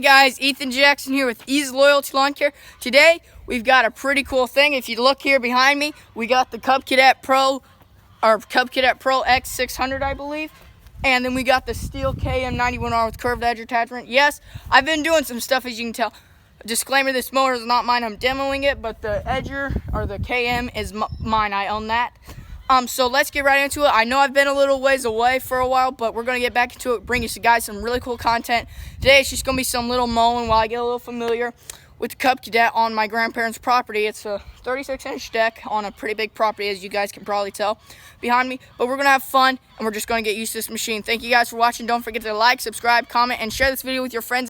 Hey guys, Ethan Jackson here with Ease Loyalty Lawn Care. Today we've got a pretty cool thing. If you look here behind me, we got the CubCadet Pro, or CubCadet Pro X600, I believe. And then we got the steel KM91R with curved edge attachment. Yes, I've been doing some stuff, as you can tell. Disclaimer, this mower is not mine. I'm demoing it, but the edger, or the KM, is mine. I own that. So let's get right into it. I know I've been a little ways away for a while, but we're going to get back into it, bring you guys some really cool content. Today it's just going to be some little mowing while I get a little familiar with the CubCadet on my grandparents' property. It's a 36-inch deck on a pretty big property, as you guys can probably tell behind me. But we're going to have fun, and we're just going to get used to this machine. Thank you guys for watching. Don't forget to like, subscribe, comment, and share this video with your friends.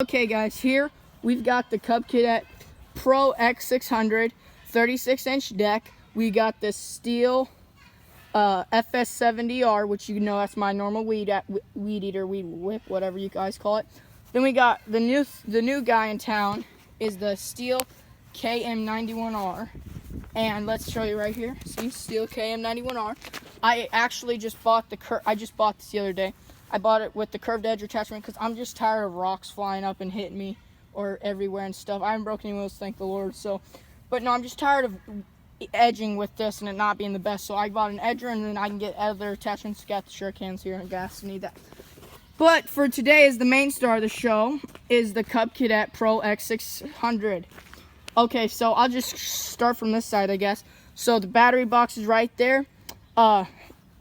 Okay guys, here we've got the CubCadet Pro X600 36-inch deck. We got the steel FS70R, which you know that's my normal weed eater, weed whip, whatever you guys call it. Then we got the new guy in town is the steel KM91R. And let's show you right here. See, steel KM91R. I actually just bought I just bought this the other day. I bought it with the curved edge attachment because I'm just tired of rocks flying up and hitting me or everywhere and stuff. I haven't broken any wheels, thank the Lord. But no, I'm just tired of edging with this and it not being the best. So I bought an edger, and then I can get other attachments. Got the sure cans here and gas, need that. But for today, is the main star of the show is the CubCadet Pro X600. Okay, so I'll just start from this side, I guess. So the battery box is right there.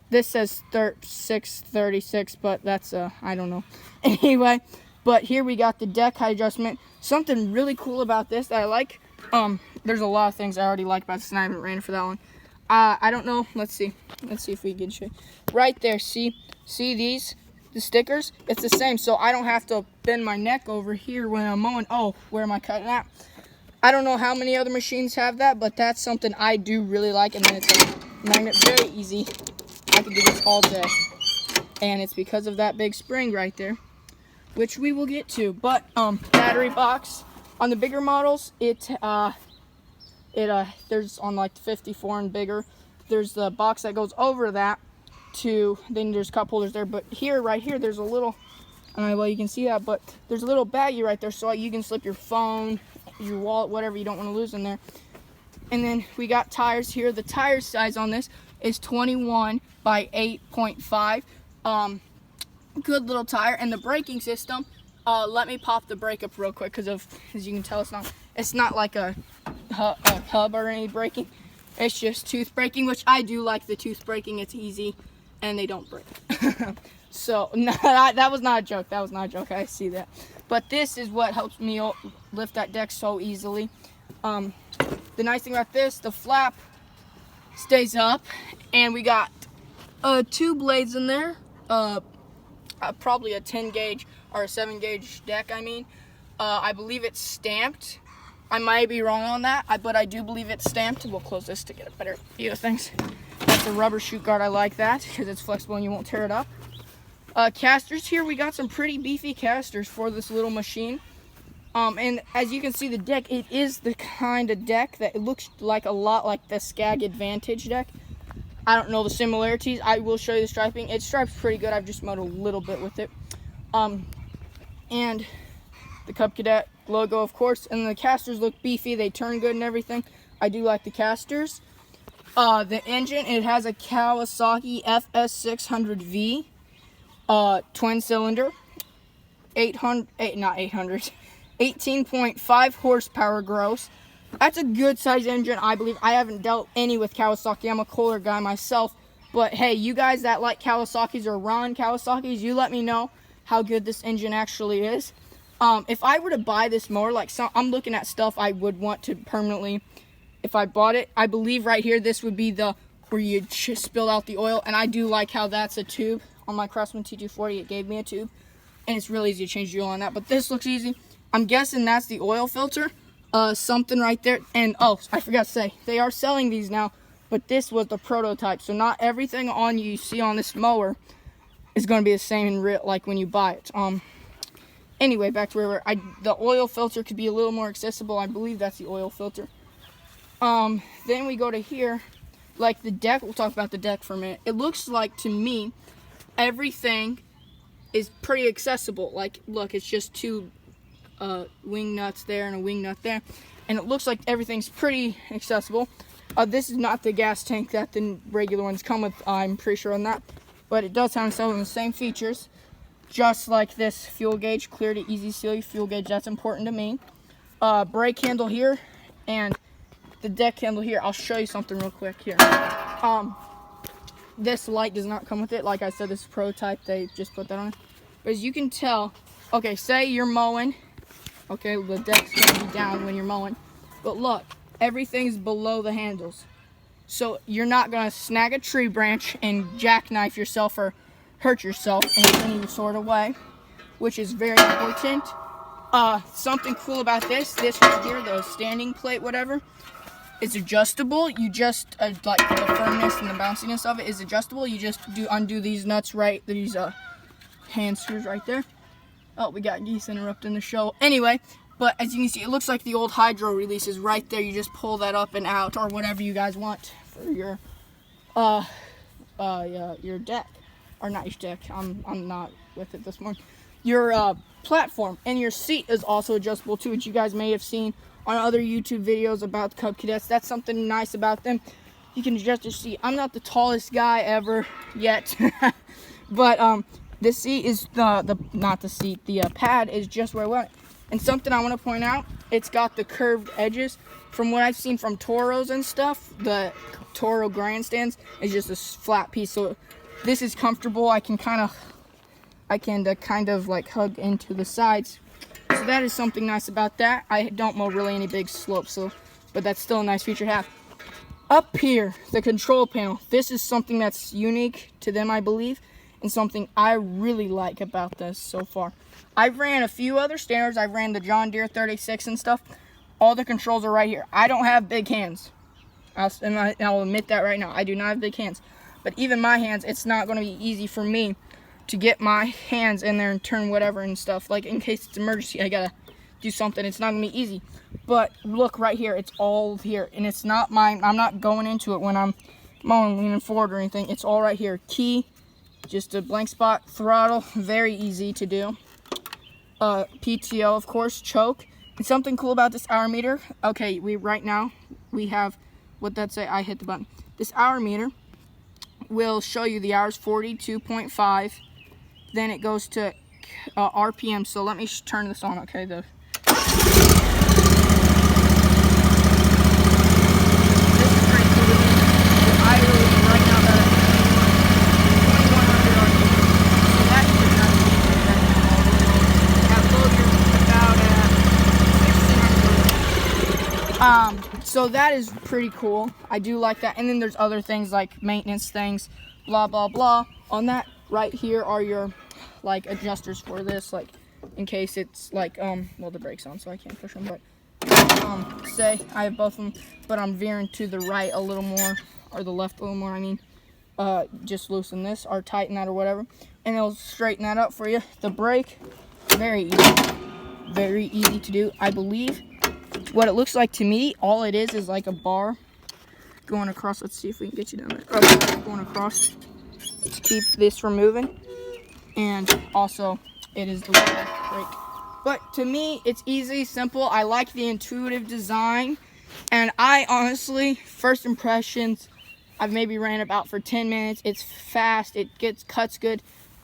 This says 636, but that's, I don't know. Anyway, but here we got the deck height adjustment. Something really cool about this that I like, there's a lot of things I already like about this, and I haven't ran for that one. I don't know, let's see if we can show you. Right there, see these, the stickers? It's the same, so I don't have to bend my neck over here when I'm mowing. Oh, where am I cutting at? I don't know how many other machines have that, but that's something I do really like, and then it's a magnet, very easy. I could do this all day, and it's because of that big spring right there, which we will get to. But battery box on the bigger models, there's on like the 54 and bigger, there's the box that goes over that then there's cup holders there. But here, right here, there's a little, well, you can see that, but there's a little baggie right there, so you can slip your phone, your wallet, whatever you don't want to lose in there. And then we got tires here. The tire size on this is 21 by 8.5. Good little tire. And the braking system, let me pop the brake up real quick, because as you can tell, it's not like a hub or any braking. It's just tooth braking, which I do like the tooth braking. It's easy and they don't break. So no, that was not a joke. That was not a joke. I see that. But this is what helps me lift that deck so easily. The nice thing about this, the flap stays up, and we got 2 blades in there. Probably a 10 gauge or a 7 gauge deck. I believe it's stamped. I might be wrong on that, but I do believe it's stamped. We'll close this to get a better view of things. That's a rubber shoot guard. I like that because it's flexible and you won't tear it up. Casters here, we got some pretty beefy casters for this little machine. And as you can see, the deck, it is the kind of deck that it looks like a lot like the Skag Advantage deck. I don't know the similarities. I will show you the striping. It stripes pretty good. I've just mowed a little bit with it. And the CubCadet logo, of course. And the casters look beefy. They turn good and everything. I do like the casters. The engine, it has a Kawasaki FS600V. Twin cylinder, 18.5 horsepower gross. That's a good size engine, I believe. I haven't dealt any with Kawasaki. I'm a Kohler guy myself. But hey, you guys that like Kawasaki's or run Kawasaki's, you let me know how good this engine actually is. If I were to buy this mower, I'm looking at stuff I would want to permanently, if I bought it, I believe right here, this would be where you spill out the oil. And I do like how that's a tube. On my Craftsman T240, it gave me a tube, and it's really easy to change the oil on that, but this looks easy. I'm guessing that's the oil filter, something right there. And oh, I forgot to say, they are selling these now, but this was the prototype, so not everything you see on this mower is going to be the same in real, like when you buy it. Anyway, back to where the oil filter could be a little more accessible. I believe that's the oil filter. Then we go to here, like the deck. We'll talk about the deck for a minute. It looks like, to me, everything is pretty accessible. Like, look, it's just two wing nuts there and a wing nut there, and it looks like everything's pretty accessible. This is not the gas tank that the regular ones come with, I'm pretty sure on that, but it does have some of the same features, just like this fuel gauge, clear to easy seal fuel gauge. That's important to me. Brake handle here and the deck handle here. I'll show you something real quick here. This light does not come with it. Like I said, this is prototype. They just put that on it. But as you can tell, okay, say you're mowing. Okay, the deck's gonna be down when you're mowing. But look, everything's below the handles. So you're not gonna snag a tree branch and jackknife yourself or hurt yourself in any sort of way, which is very important. Something cool about this right here, the standing plate, whatever, is adjustable. You just, like the firmness and the bounciness of it is adjustable. You just undo these nuts, right, these hand screws right there. Oh, we got geese interrupting the show. Anyway, but as you can see, it looks like the old hydro release is right there. You just pull that up and out, or whatever you guys want for your deck, or not your deck. I'm not with it this morning. Your platform, and your seat is also adjustable too, which you guys may have seen on other YouTube videos about the CubCadets. That's something nice about them. You can adjust your seat. I'm not the tallest guy ever yet, but the seat is the pad is just where I want it. And something I want to point out, it's got the curved edges. From what I've seen from Toros and stuff, the Toro grandstands is just a flat piece. So this is comfortable. I can kind of like hug into the sides. So that is something nice about that. I don't mow really any big slopes, but that's still a nice feature to have. Up here, the control panel. This is something that's unique to them, I believe, and something I really like about this so far. I've ran a few other standards. I've ran the John Deere 36 and stuff. All the controls are right here. I don't have big hands. I'll admit that right now. I do not have big hands. But even my hands, it's not going to be easy for me to get my hands in there and turn whatever and stuff. Like, in case it's emergency, I gotta do something. It's not gonna be easy. But look right here, it's all here, and it's not mine. I'm not going into it when I'm mowing, leaning forward or anything. It's all right here. Key, just a blank spot. Throttle, very easy to do. PTO, of course. Choke. And something cool about this hour meter. Okay, right now we have, what that say? I hit the button. This hour meter will show you the hours, 42.5. Then it goes to RPM. So let me turn this on, okay? This is pretty cool. I really, right now, that 2100 RPM. So that's pretty nice. That loader about 1600. So that is pretty cool. I do like that. And then there's other things like maintenance things, blah, blah, blah. On that right here are your like adjusters for this, like in case it's like well, the brake's on, so I can't push them, but say I have both of them, but I'm veering to the right a little more, or the left a little more, I mean, just loosen this or tighten that or whatever, and it'll straighten that up for you. The brake, very easy to do. I believe what it looks like to me, all it is like a bar going across. Let's see if we can get you down there. Okay, going across to keep this from moving. And also, it is the brake. But to me, it's easy, simple. I like the intuitive design. And I honestly, first impressions, I've maybe ran about for 10 minutes. It's fast, it cuts good.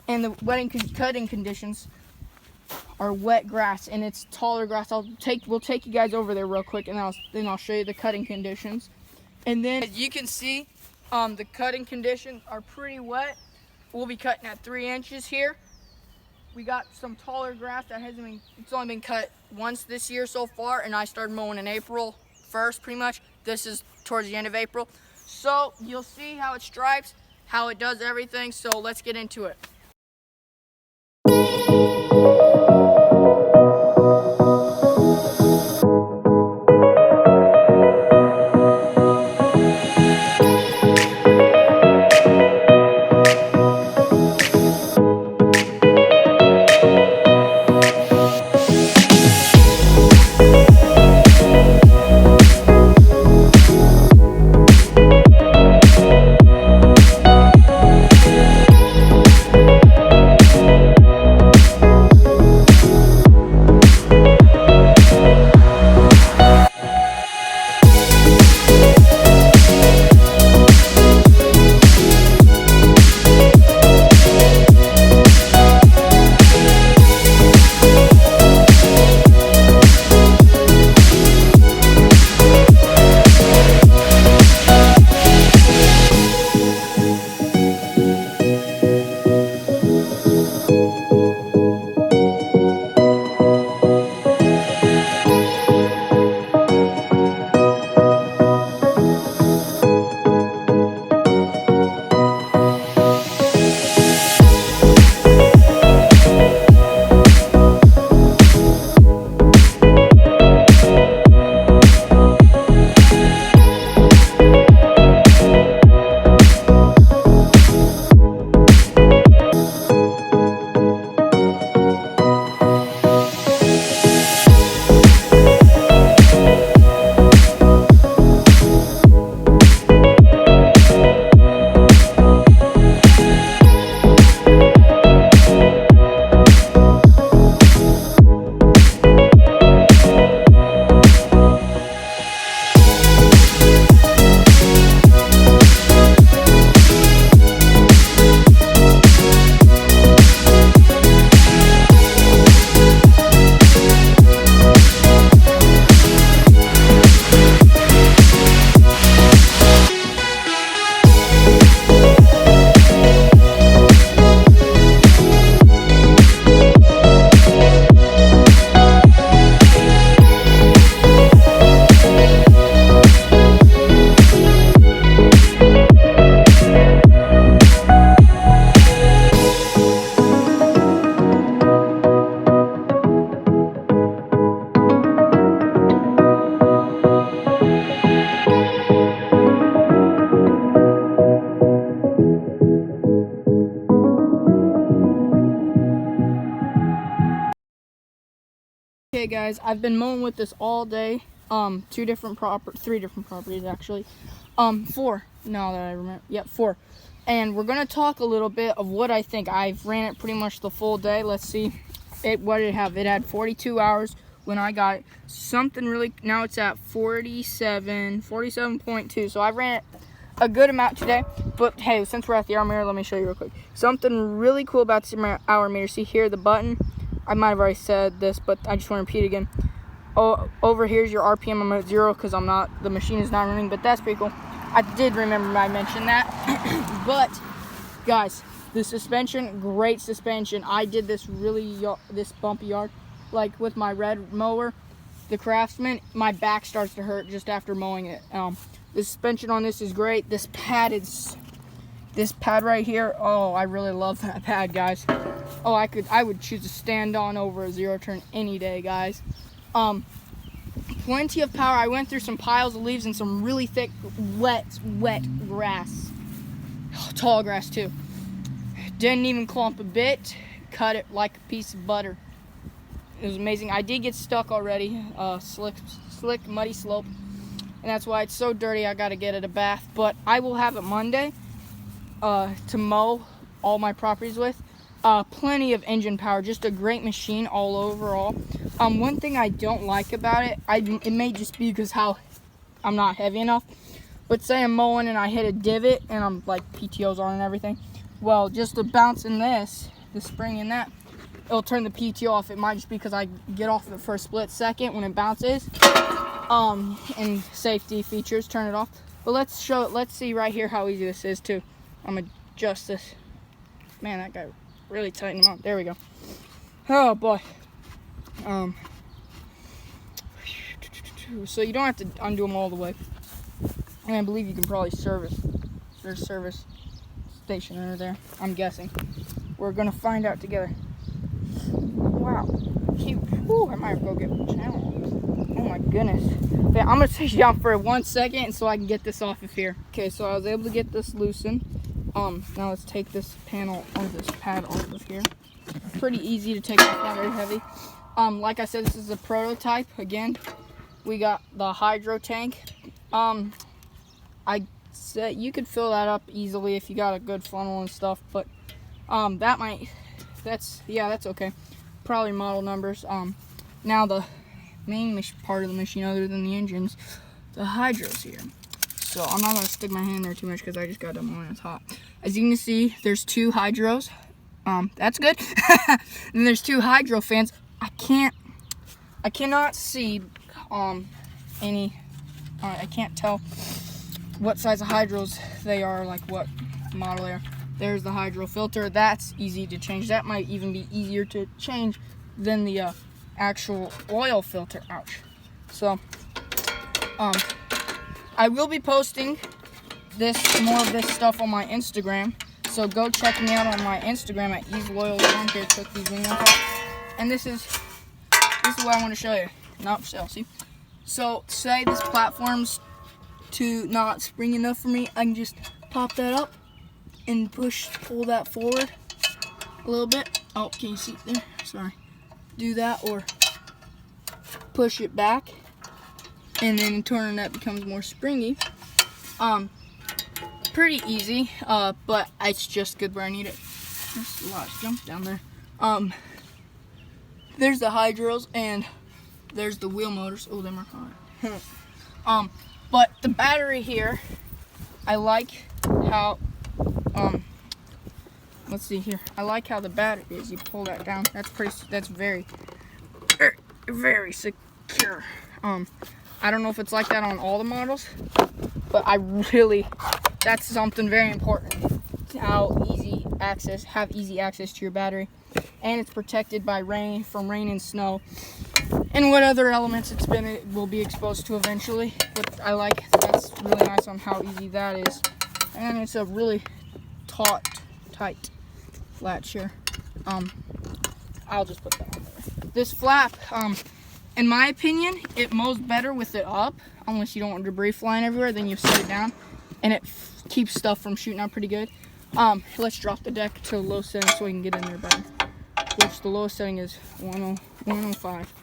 And the cutting conditions are wet grass, and it's taller grass. We'll take you guys over there real quick, and then I'll show you the cutting conditions. And then, as you can see, the cutting conditions are pretty wet. We'll be cutting at 3 inches here. We got some taller grass that it's only been cut once this year so far, and I started mowing in April 1st pretty much. This is towards the end of April. So you'll see how it stripes, how it does everything. So let's get into it. Okay guys, I've been mowing with this all day. 3 different properties actually. 4 now that I remember. Yep, 4. And we're gonna talk a little bit of what I think. I've ran it pretty much the full day. Let's see what did it have. It had 42 hours when I got it. Something really, now it's at 47.2. So I ran it a good amount today. But hey, since we're at the hour meter, let me show you real quick. Something really cool about the hour meter. See here, the button. I might have already said this, but I just want to repeat again. Oh, over here's your RPM. I'm at 0 because the machine is not running, but that's pretty cool. I did remember I mentioned that. But guys, the suspension, great suspension. I did this bumpy yard, like with my red mower, the Craftsman. My back starts to hurt just after mowing it. The suspension on this is great. This pad right here. Oh, I really love that pad, guys. Oh, I would choose to stand on over a 0 turn any day, guys. Plenty of power. I went through some piles of leaves and some really thick, wet grass. Tall grass too. Didn't even clump a bit. Cut it like a piece of butter. It was amazing. I did get stuck already. Slick, muddy slope, and that's why it's so dirty. I got to get it a bath. But I will have it Monday to mow all my properties with. Plenty of engine power. Just a great machine all overall. One thing I don't like about it, it may just be because I'm not heavy enough, but say I'm mowing and I hit a divot and I'm like PTOs on and everything. Well, just the bounce in the spring in that, it'll turn the PTO off. It might just be because I get off of it for a split second when it bounces. And safety features, turn it off. But let's see right here how easy this is too. I'm gonna adjust this. Man, that guy really tightened him up. There we go. Oh boy. So you don't have to undo them all the way. And I believe you can probably service. There's a service station under there, I'm guessing. We're gonna find out together. Wow. Cute. Whew, I might have to go get my channel. Oh my goodness. Okay, I'm gonna take you down for 1 second so I can get this off of here. Okay, so I was able to get this loosened. Now let's take this pad off of here. Pretty easy to take off, not very heavy. Like I said, this is a prototype. Again, we got the hydro tank. I said you could fill that up easily if you got a good funnel and stuff, but that's okay. Probably model numbers. Now the main part of the machine, other than the engines, the hydros here. So I'm not gonna stick my hand there too much because I just got done when it's hot. As you can see, there's 2 hydros. That's good. And there's 2 hydro fans. I cannot see any. I can't tell what size of hydros they are, like what model they are. There's the hydro filter. That's easy to change. That might even be easier to change than the actual oil filter. Ouch. So I will be posting more of this stuff on my Instagram. So go check me out on my Instagram at easeloyal1. Here, took these wings off. And this is what I want to show you. Not for sale, see? So say this platform's not spring enough for me, I can just pop that up and pull that forward a little bit. Oh, can you see it there? Sorry. Do that, or push it back, and then in turn that becomes more springy. Pretty easy, but it's just good where I need it. There's a lot of junk down there. There's the hydros and there's the wheel motors. Oh, them are hot. But the battery here, I like how let's see here. I like how the battery is. You pull that down. That's very, very secure. I don't know if it's like that on all the models, but that's something very important. Have easy access to your battery, and it's protected by from rain and snow, and what other elements it will be exposed to eventually. But that's really nice on how easy that is, and it's a really tight latch here. I'll just put that on there. This flap, in my opinion, it mows better with it up, unless you don't want debris flying everywhere. Then you set it down, and it keeps stuff from shooting out pretty good. Let's drop the deck to low setting so we can get in there better. Which the lowest setting is 105.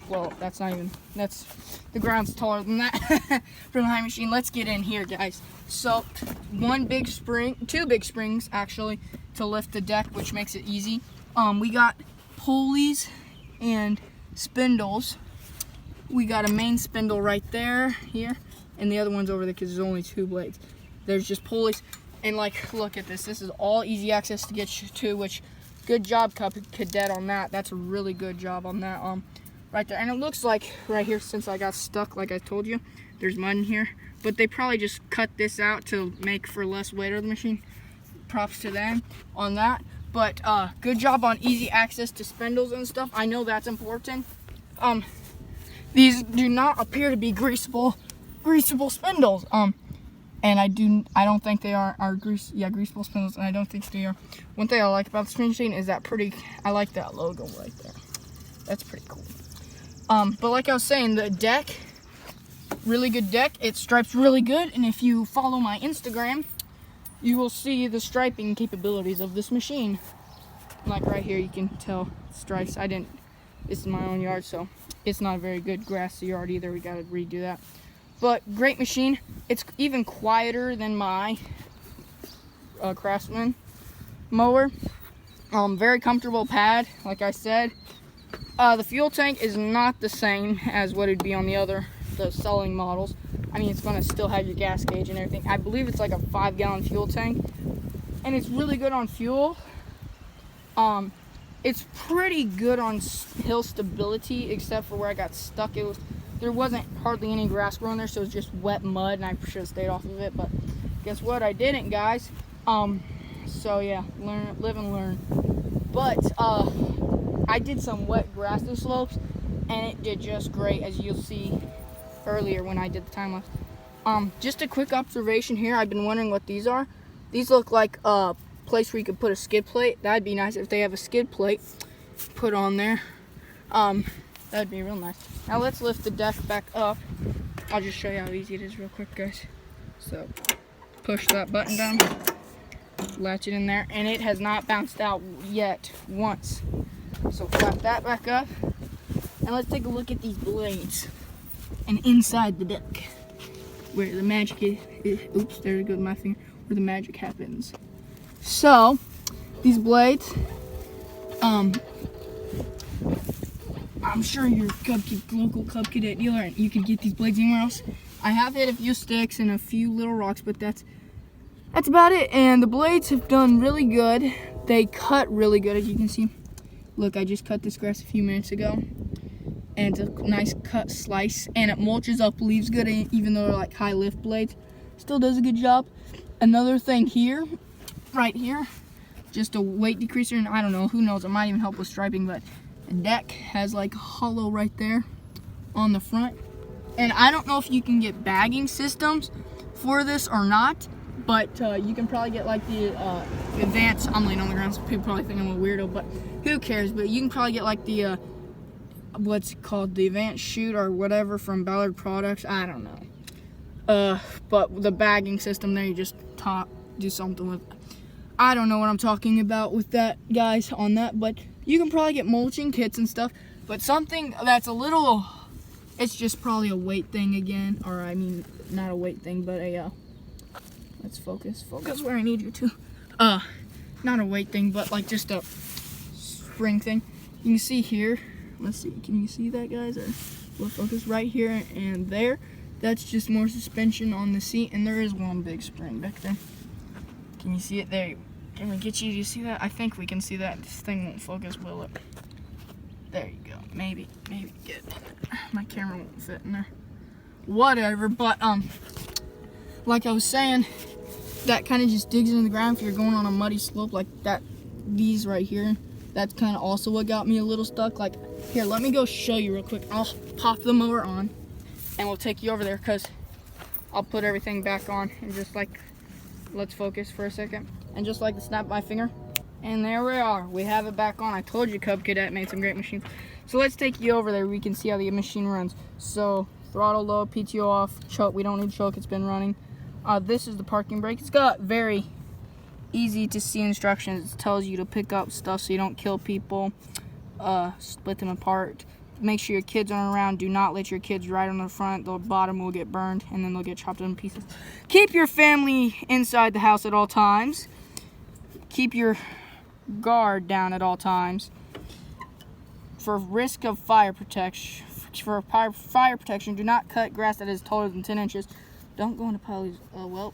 well, that's not even, that's, the ground's taller than that for the high machine. Let's get in here, guys. So, one big spring, two big springs, actually, to lift the deck, which makes it easy. We got pulleys and spindles. We got a main spindle right there, here, and the other one's over there because there's only 2 blades. There's just pulleys, and like, look at this. This is all easy access to get you to, which, good job, CubCadet, on that. That's a really good job on that, right there. And it looks like right here, since I got stuck, like I told you, there's mud in here. But they probably just cut this out to make for less weight of the machine. Props to them on that. But good job on easy access to spindles and stuff. I know that's important. These do not appear to be greasable spindles. And I don't think they are greasable spindles, and I don't think they are. One thing I like about the spin machine is that I like that logo right there. That's pretty cool. But like I was saying, the deck, really good deck. It stripes really good, and if you follow my Instagram, you will see the striping capabilities of this machine. Like right here, you can tell stripes. This is my own yard, so it's not a very good grassy yard either. We gotta redo that. But great machine. It's even quieter than my Craftsman mower. Very comfortable pad, like I said. The fuel tank is not the same as what it'd be on the selling models. I mean, it's gonna still have your gas gauge and everything. I believe it's like a 5-gallon fuel tank, and it's really good on fuel. It's pretty good on hill stability, except for where I got stuck. There wasn't hardly any grass growing there, so it was just wet mud, and I should have stayed off of it. But guess what? I didn't, guys. So yeah, live and learn. But I did some wet grassy slopes, and it did just great, as you'll see earlier when I did the time lapse. Just a quick observation here. I've been wondering what these are. These look like a place where you could put a skid plate. That'd be nice if they have a skid plate put on there. That'd be real nice. Now let's lift the deck back up. I'll just show you how easy it is real quick, guys. So push that button down, latch it in there, and it has not bounced out yet once. So flap that back up, and let's take a look at these blades and inside the deck where the magic is. Oops, there goes my finger. Where the magic happens. So these blades, I'm sure your local CubCadet dealer, and you can get these blades anywhere else. I have hit a few sticks and a few little rocks, but that's about it. And the blades have done really good. They cut really good, as you can see. Look, I just cut this grass a few minutes ago, and it's a nice cut slice, and it mulches up leaves good, even though they're like high lift blades. Still does a good job. Another thing here, right here, just a weight decreaser, and I don't know, who knows, it might even help with striping, but the deck has like a hollow right there on the front. And I don't know if you can get bagging systems for this or not, but you can probably get like the advanced, I'm laying on the ground, so people probably think I'm a weirdo, but who cares? But you can probably get like the, what's it called, the advanced chute or whatever from Ballard Products, I don't know. But the bagging system there, you just do something with it. I don't know what I'm talking about with that, guys, on that, but you can probably get mulching kits and stuff. But something that's a little, it's just probably a weight thing again, or I mean, not a weight thing, but a, let's focus where I need you to. Not a weight thing, but like just a spring thing. You can see here, let's see, can you see that, guys? Or we'll focus right here and there. That's just more suspension on the seat, and there is one big spring back there. Can you see it there? Can we get you to see that? I think we can see that. This thing won't focus, will it? There you go. Maybe get it. My camera won't fit in there. Whatever, but like I was saying, that kind of just digs into the ground if you're going on a muddy slope like that. These right here, that's kind of also what got me a little stuck. Like, here, let me go show you real quick. I'll pop the mower on, and we'll take you over there, because I'll put everything back on, and just like, let's focus for a second, and just like to snap my finger, and there we are, we have it back on. I told you CubCadet made some great machines. So let's take you over there, we can see how the machine runs. So throttle low, PTO off, choke, we don't need choke, it's been running. This is the parking brake. It's got very easy to see instructions. It tells you to pick up stuff so you don't kill people, split them apart, Make sure your kids aren't around. Do not let your kids ride on the front. The bottom will get burned, and then they'll get chopped into pieces. Keep your family inside the house at all times. Keep your guard down at all times. For risk of fire protection, do not cut grass that is taller than 10 inches. Don't go into piles.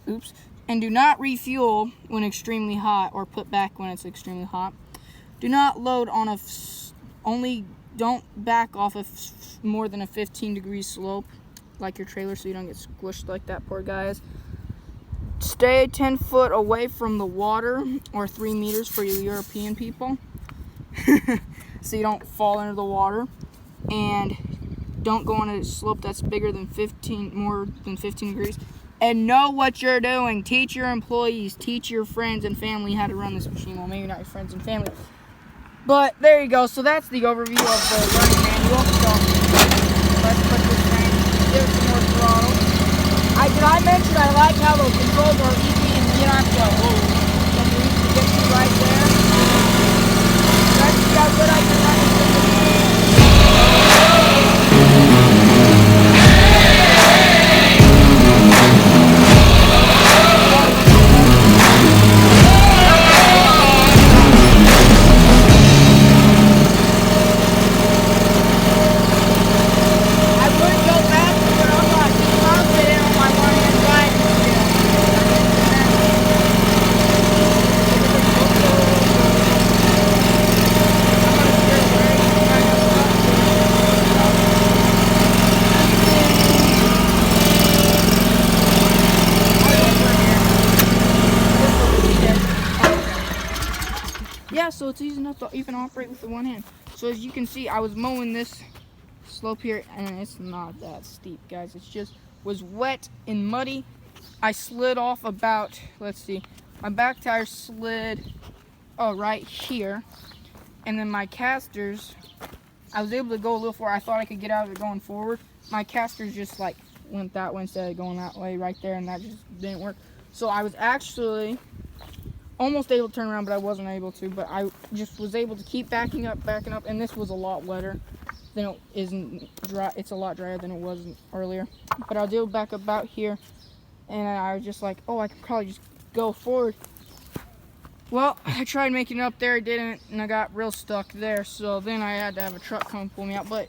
Oops. And do not refuel when extremely hot, or put back when it's extremely hot. Do not load on don't back off more than a 15-degree slope, like your trailer, so you don't get squished like that poor guy is. Stay 10 foot away from the water, or 3 meters for you European people, so you don't fall into the water. And don't go on a slope that's more than 15 degrees. And know what you're doing. Teach your employees, teach your friends and family how to run this machine. Well, maybe not your friends and family, but there you go. So that's the overview of the running manual. So let's put this thing, give it some more throttle. Did I mention I like how the controls are easy and you don't have to get you right there. Let's see how good I can run this. Yeah, so it's easy enough to even operate with the one hand. So as you can see, I was mowing this slope here, and it's not that steep, guys. It just was wet and muddy. I slid off about, let's see, my back tire slid right here, and then my casters, I was able to go a little forward. I thought I could get out of it going forward. My casters just like went that way instead of going that way right there, and that just didn't work. So I was actually almost able to turn around, but I wasn't able to. But I just was able to keep backing up, and this was a lot wetter than it isn't dry. It's a lot drier than it was earlier. But I was able to back up about here, and I was just like, oh, I could probably just go forward. Well, I tried making it up there, it didn't, and I got real stuck there. So then I had to have a truck come pull me out. But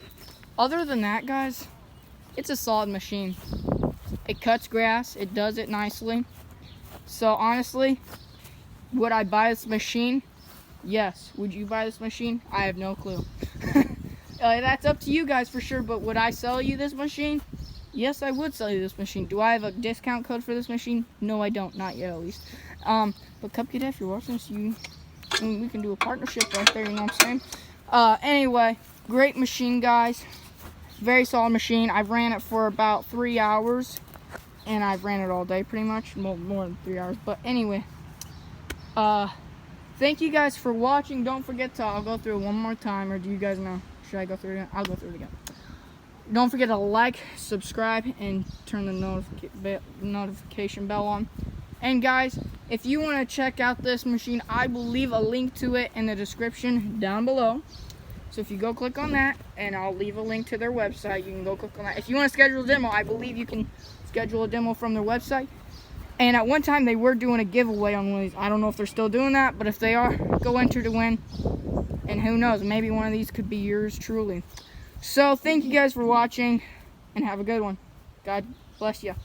other than that, guys, it's a solid machine. It cuts grass, it does it nicely. So honestly, would I buy this machine? Yes. Would you buy this machine? I have no clue. That's up to you guys for sure, but would I sell you this machine? Yes, I would sell you this machine. Do I have a discount code for this machine? No, I don't. Not yet, at least. But CubCadet, if you're watching this, we can do a partnership right there, you know what I'm saying? Anyway, great machine, guys. Very solid machine. I've ran it for about 3 hours, and I've ran it all day pretty much. More than 3 hours, but anyway. Thank you guys for watching. Don't forget to, I'll go through it one more time, or do you guys know? Should I go through it again? I'll go through it again. Don't forget to like, subscribe, and turn the notification bell on. And guys, if you want to check out this machine, I will leave a link to it in the description down below. So if you go click on that, and I'll leave a link to their website, you can go click on that. If you want to schedule a demo, I believe you can schedule a demo from their website. And at one time, they were doing a giveaway on one of these. I don't know if they're still doing that, but if they are, go enter to win. And who knows, maybe one of these could be yours truly. So thank you guys for watching, and have a good one. God bless you.